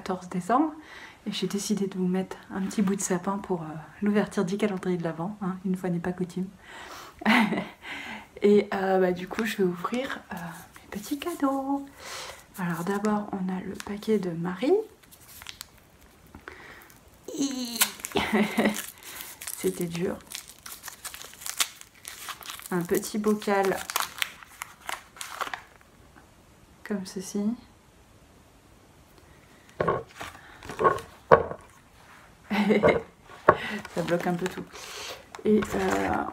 14 décembre. Et j'ai décidé de vous mettre un petit bout de sapin pour l'ouverture du calendrier de l'Avent, hein, une fois n'est pas coutume. Et du coup, je vais ouvrir mes petits cadeaux. Alors d'abord, on a le paquet de Marie. C'était dur. Un petit bocal comme ceci. Ça bloque un peu tout. Et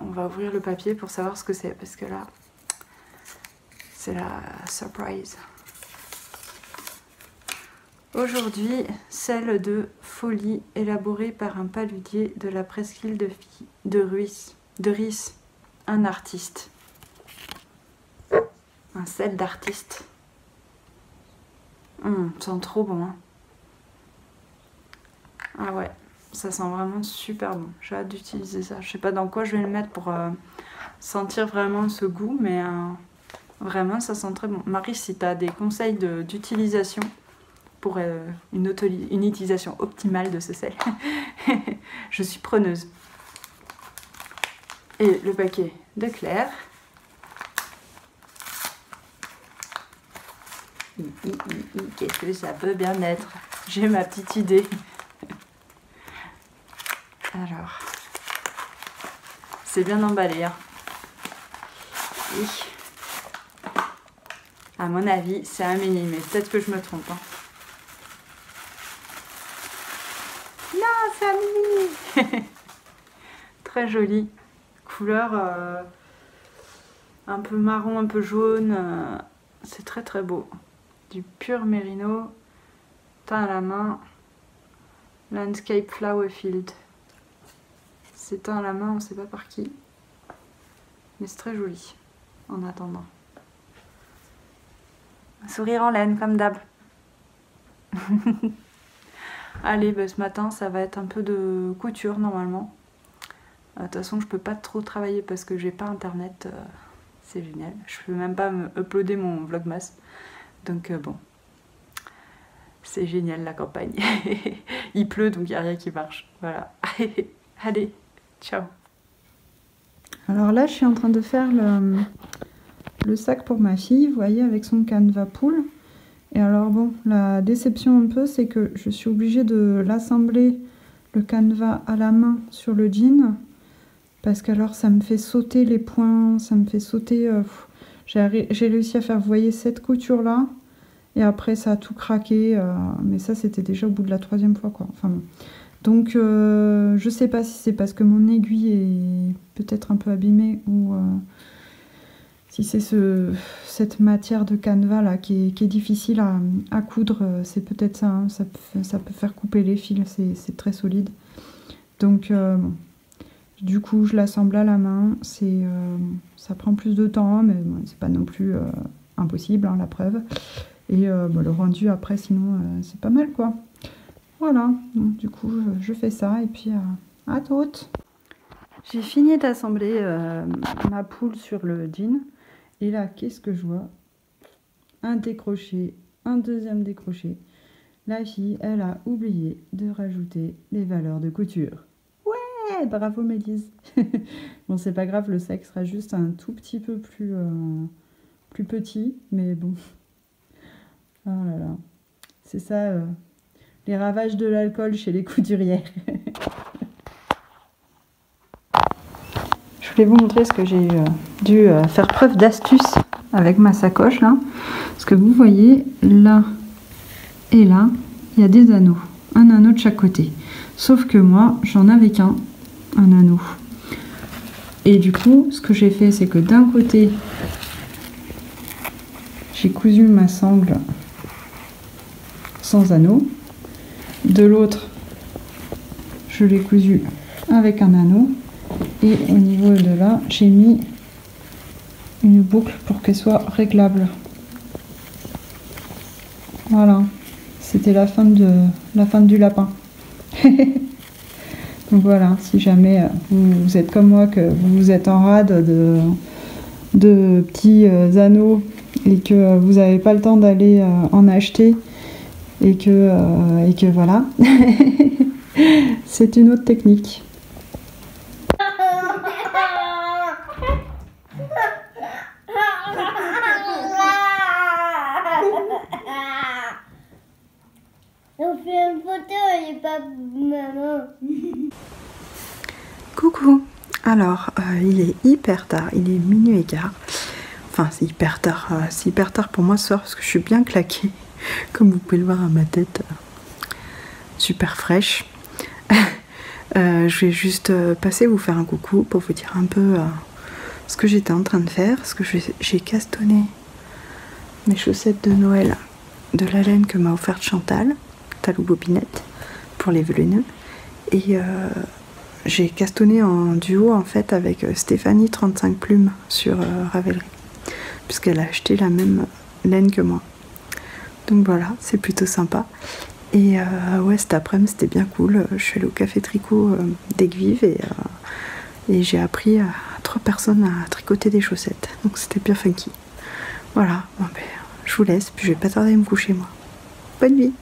on va ouvrir le papier pour savoir ce que c'est, parce que là, c'est la surprise. Aujourd'hui, celle de Folie, élaborée par un paludier de la presqu'île de Rys, un artiste. Un sel d'artiste. Ça sent trop bon, hein. Ah ouais, ça sent vraiment super bon. J'ai hâte d'utiliser ça. Je sais pas dans quoi je vais le mettre pour sentir vraiment ce goût, mais vraiment ça sent très bon. Marie, si tu as des conseils d'utilisation pour une utilisation optimale de ce sel, je suis preneuse. Et le paquet de Claire. Qu'est-ce que ça peut bien être? J'ai ma petite idée. Alors, c'est bien emballé, hein. Oui. À mon avis, c'est un mini, mais peut-être que je me trompe, hein. Non, c'est un mini. Très joli. Couleur un peu marron, un peu jaune. C'est très très beau. Du pur mérino. Teint à la main. Landscape Flower Field. C'est teint à la main, on ne sait pas par qui. Mais c'est très joli, en attendant. Un sourire en laine, comme d'hab. Allez, ce matin, ça va être un peu de couture, normalement. De toute façon, je peux pas trop travailler parce que j'ai pas internet. C'est génial. Je peux même pas me uploader mon vlogmas. Donc bon. C'est génial, la campagne. Il pleut, donc il n'y a rien qui marche. Voilà. Allez. Ciao. Alors là, je suis en train de faire le sac pour ma fille, vous voyez, avec son canevas poule. Et alors bon, la déception un peu, c'est que je suis obligée de l'assembler, le canevas à la main sur le jean. Parce qu'alors ça me fait sauter les points, ça me fait sauter... j'ai réussi à faire, vous voyez, cette couture là. Et après ça a tout craqué. Mais ça, c'était déjà au bout de la 3e fois, quoi. Enfin bon. Donc, je sais pas si c'est parce que mon aiguille est peut-être un peu abîmée ou si c'est cette matière de canevas là qui est difficile à coudre. C'est peut-être ça, hein. Ça peut faire couper les fils, c'est très solide. Donc, bon. Du coup, je l'assemble à la main. Ça prend plus de temps, mais bon, c'est pas non plus impossible, hein, la preuve. Et le rendu après, sinon, c'est pas mal, quoi. Voilà, donc du coup je fais ça et puis à toutes. J'ai fini d'assembler ma poule sur le jean et là qu'est-ce que je vois? Un décroché, un deuxième décroché. La fille, elle a oublié de rajouter les valeurs de couture. Ouais, bravo Mélise. Bon, c'est pas grave, le sac sera juste un tout petit peu plus petit, mais bon. Oh là là, c'est ça... les ravages de l'alcool chez les couturières. Je voulais vous montrer ce que j'ai dû faire preuve d'astuce avec ma sacoche là. Parce que vous voyez, là et là, il y a des anneaux. Un anneau de chaque côté. Sauf que moi, j'en avais qu'un, un anneau. Et du coup, ce que j'ai fait, c'est que d'un côté, j'ai cousu ma sangle sans anneau. De l'autre, je l'ai cousu avec un anneau. Et au niveau de là, j'ai mis une boucle pour qu'elle soit réglable. Voilà, c'était la fin du lapin. Donc voilà, si jamais vous êtes comme moi, que vous êtes en rade de petits anneaux et que vous n'avez pas le temps d'aller en acheter, et que voilà. C'est une autre technique. On fait une photo et pas maman. Coucou. Alors, il est hyper tard, il est minuit et quart. Enfin, c'est hyper tard pour moi ce soir parce que je suis bien claquée. Comme vous pouvez le voir à ma tête, super fraîche. Je vais juste passer vous faire un coucou pour vous dire un peu ce que j'étais en train de faire. Parce que j'ai castonné mes chaussettes de Noël de la laine que m'a offerte Chantal, Talou Bobinette, pour les vœux. Et j'ai castonné en duo en fait avec Stéphanie 35 plumes sur Ravelry, puisqu'elle a acheté la même laine que moi. Donc voilà, c'est plutôt sympa. Et ouais, cet après-midi c'était bien cool. Je suis allée au café tricot d'Aigues-Vives et j'ai appris à 3 personnes à tricoter des chaussettes. Donc c'était bien funky. Voilà, bon, ben, je vous laisse, puis je vais pas tarder à me coucher moi. Bonne nuit.